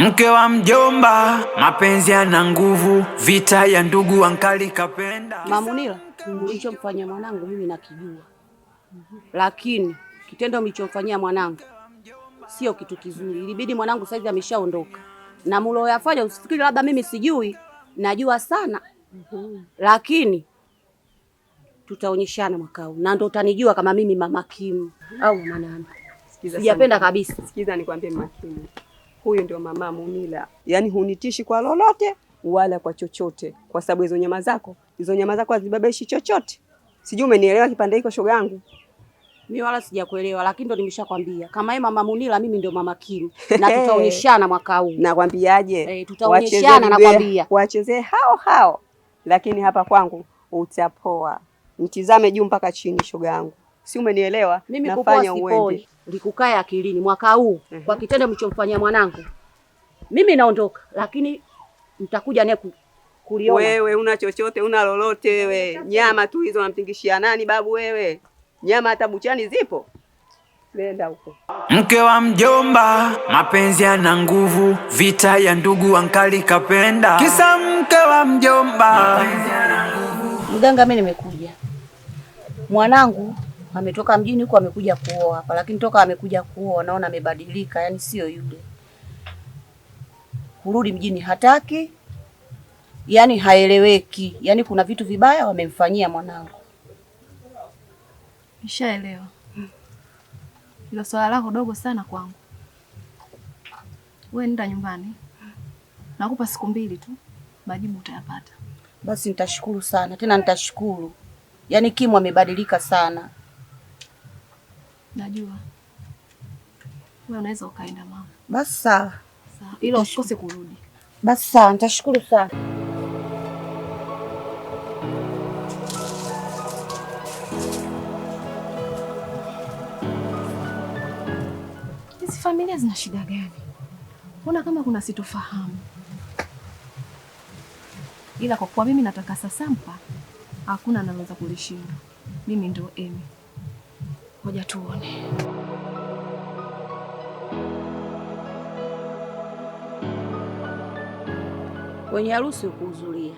Mke wa mjomba, mapenzi yana nguvu, vita ya ndugu ankali kapenda. Mamunila, ulichomfanyia mwanangu mimi nakijua. Lakini kitendo mlichomfanyia mwanangu sio kitu kizuri. Ilibidi mwanangu saizi ameshaondoka. Na mlioyafanya usifikiri labda mimi sijui, najua sana. Lakini tutaonyeshana mwaka huu. Na ndo utanijua kama mimi Mama Kim au Mama Nana. Sijapenda kabisa. Sikiza nikwambie Mama Kim. Huyu ndio Mama Munila. Yaani hunitishi kwa lolote wala kwa chochote. Kwa sababu hizo nyama zako hazibabeshi chochote. Sijui umenielewa kipande hiko shoga yangu. Mimi wala sijakuelewa, lakini ndo nimeshakwambia. Kama yeye Mama Munila mimi ndio Mama Kim. Na tutaonyeshana mwaka huu. Nakwambiaje? Tutaonyeshana nakwambia. Wachezee hao. Lakini hapa kwangu utapoa. Mtizame juu mpaka chini shoga yangu. Si umenielewa? Mimi nafanya uende. Likukae akilini mwaka huu kwa kitendo mlichomfanyia mwanangu. Mimi naondoka, lakini mtakuja naye kuliona. Wewe una chochote, una lolote wewe. Nyama tu hizo unamtingishia nani babu wewe? Nyama hata buchani zipo. Nenda huko. Mke wa mjomba, mapenzi yana nguvu, vita ya ndugu ankali kapenda. Kisa mke wa mjomba, mapenzi yana nguvu. Mganga, mimi nimekuja. Mwanangu ametoka mjini huko amekuja kuoa hapa, lakini toka amekuja kuoa naona amebadilika, yani sio yule. Kurudi mjini hataki. Yani haeleweki. Yani kuna vitu vibaya wamemfanyia mwanangu. Nishaelewa. Hilo swala lako dogo sana kwangu. Wewe nenda nyumbani. Nakupa siku 2 tu. Majibu utayapata. Basi nitashukuru sana. Tena nitashukuru. Yani Kimu amebadilika sana. Najua. Wewe unaweza ukaenda mama. Basi sawa. Sawa. Ila usikose kurudi. Basi sawa, nitashukuru sana. Hizi familia zina shida gani? Mbona kama kuna sitofahamu? Ila kwa kuwa mimi nataka Sasampa, hakuna anaweza kulishinda. Mimi ndio Emi. Ngoja tuone. Kwenye harusi ukuhudhuria,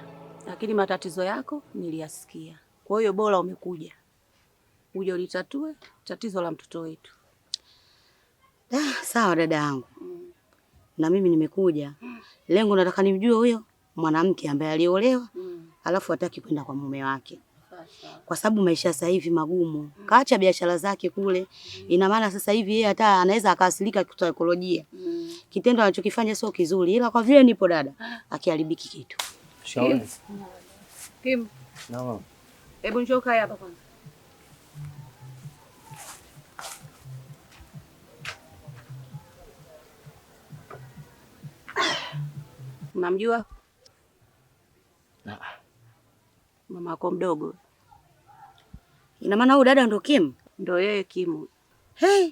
lakini matatizo yako niliyasikia. Kwa hiyo bora umekuja. Uje ulitatue tatizo la mtoto wetu. Sawa dada yangu. Na mimi nimekuja. Lengo nataka nimjue huyo mwanamke ambaye aliolewa, alafu hataki kwenda kwa mume wake. Kwa sababu maisha sasa hivi magumu. Kaacha biashara zake kule. Ina maana sasa hivi yeye hata anaweza akaasilika kisaikolojia. Kitendo anachokifanya sio kizuri, ila kwa vile nipo dada, akiharibiki kitu. Shauri. Kim. Naam. Hebu njoo kaa hapa kwanza. Unamjua? Mama yako mdogo. Ina maana huyu dada ndo Kim? Ndo yeye Kimu. Hey,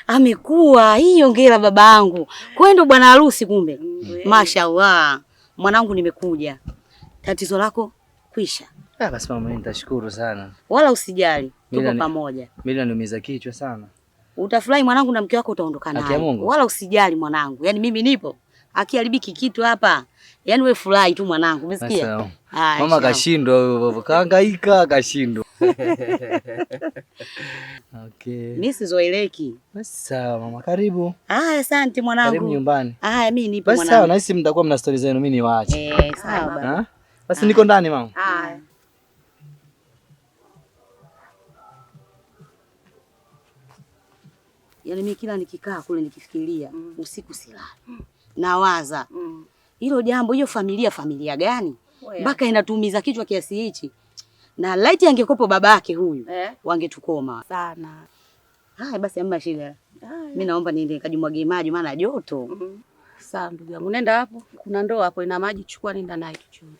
amekuwa. Hii ongera babangu. Kwenda bwana harusi kumbe. Mashaallah. Mwanangu nimekuja. Tatizo lako kwisha. Basi mama nitashukuru sana. Wala usijali. Tuko pamoja. Mimi naniumiza kichwa sana. Utafurahi mwanangu na mke wako utaondoka naye. Wala usijali mwanangu. Yaani mimi nipo. Akiharibiki kitu hapa. Yaani wewe furahi tu mwanangu. Umesikia? Mama kashindwa, kaangaika kashindwa. Okay. Mimi sizoeleki. Basi sawa mama, karibu. Asante mwanangu. Karibu nyumbani. Mimi nipo mwanangu. Basi sawa, nahisi mtakuwa mna stories zenu, mimi niwaache. Sawa baba. Basi niko ndani mama. Yaani mimi kila nikikaa kule nikifikiria usiku silali. Nawaza. Hilo jambo, hiyo familia gani? Mpaka inatuumiza kichwa kiasi hichi. Na laiti angekopo babake huyu, wangetukoma sana. Basi hamna shida. Mimi naomba niende nikajimwagie maji maana joto. Sawa ndugu yangu, nenda hapo. Kuna ndoo hapo ina maji, chukua nenda nayo tuchukue.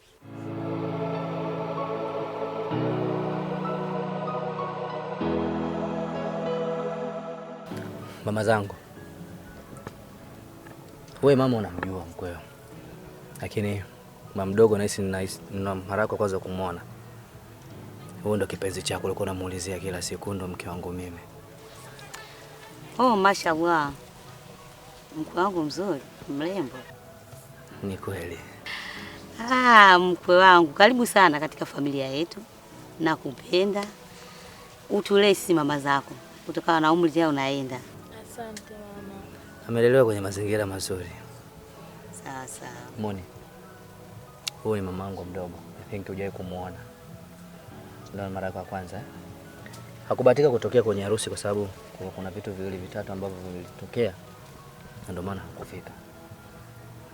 Mama zangu. Wewe mama unamjua mkweo. Lakini mama mdogo nahisi nina haraka kwanza kumuona. Huyo ndo kipenzi chako ulikuwa unamuulizia kila siku, ndo mke wangu mimi. Mashaallah. Mke wangu mzuri, mrembo. Ni kweli. Mkwe wangu, karibu sana katika familia yetu. Nakupenda. Utulee sisi mama zako. Kutokana na umri yao unaenda. Asante mama. Amelelewa kwenye mazingira mazuri. Sawa. Moni. Huyu ni mamangu mdogo. I think hujawahi kumuona. Ndio mara ya kwanza. Hakubahatika kutokea kwenye harusi kwa sababu kuna vitu viwili vitatu ambavyo vilitokea. Ndio maana hakufika.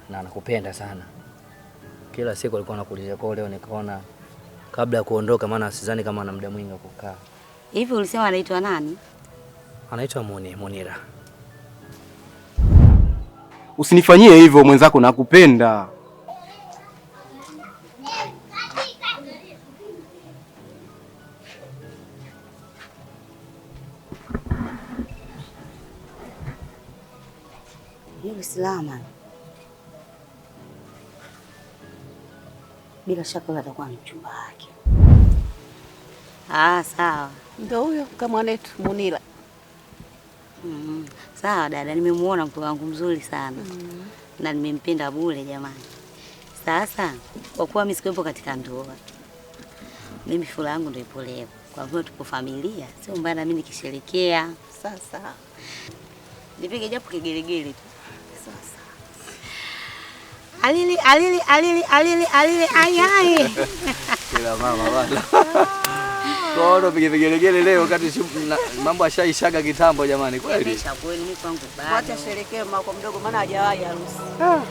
Na anakupenda sana. Kila siku alikuwa anakuuliza kwa leo, nikaona kabla ya kuondoka, maana sidhani kama ana muda mwingi wa kukaa. Hivi ulisema anaitwa nani? Anaitwa Munira. Usinifanyie hivyo mwenzako, nakupenda. Yule Salama. Bila shaka atakuwa ni mchumba wake. Sawa. Ndio huyo kama mwanetu Munira. Sawa dada, nimemuona mtu wangu mzuri sana. Na nimempenda bure jamani. Sasa kwa kuwa mimi sikuwepo katika ndoa, mimi furaha yangu ndio ipo leo. Kwa kuwa tupo familia, sio mbaya na mimi nikisherekea. Sasa nipige japo kigelegele tu. sasa Alili ayai. Kila mama bwana. Kono pigelegele leo wakati mambo ashaishaga kitambo jamani, kweli. Nimesha kweli mimi kwangu bado. wacha sherekee mako mdogo maana hajawahi harusi.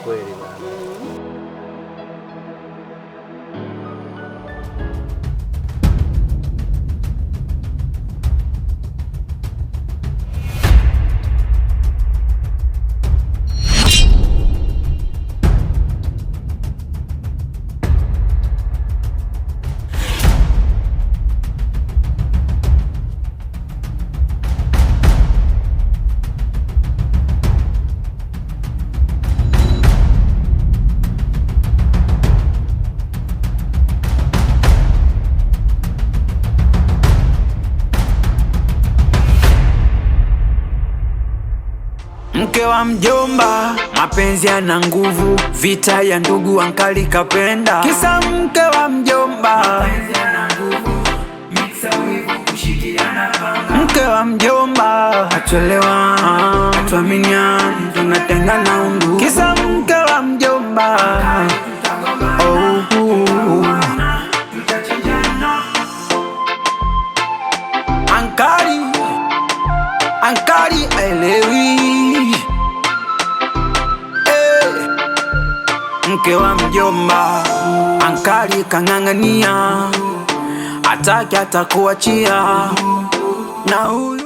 Kweli bwana. Mke wa mjomba, mapenzi yana nguvu, vita ya ndugu ankali kapenda. Kisa mke wa mjomba, mapenzi yana nguvu, mixa wivu kushikiana panga. Mke wa mjomba, atuelewa, atuaminiani, tunatengana undu. Kisa mke wa mjomba, ankali elewi. Mke wa mjomba, ankali kang'ang'ania, ataki atakuachia na huyu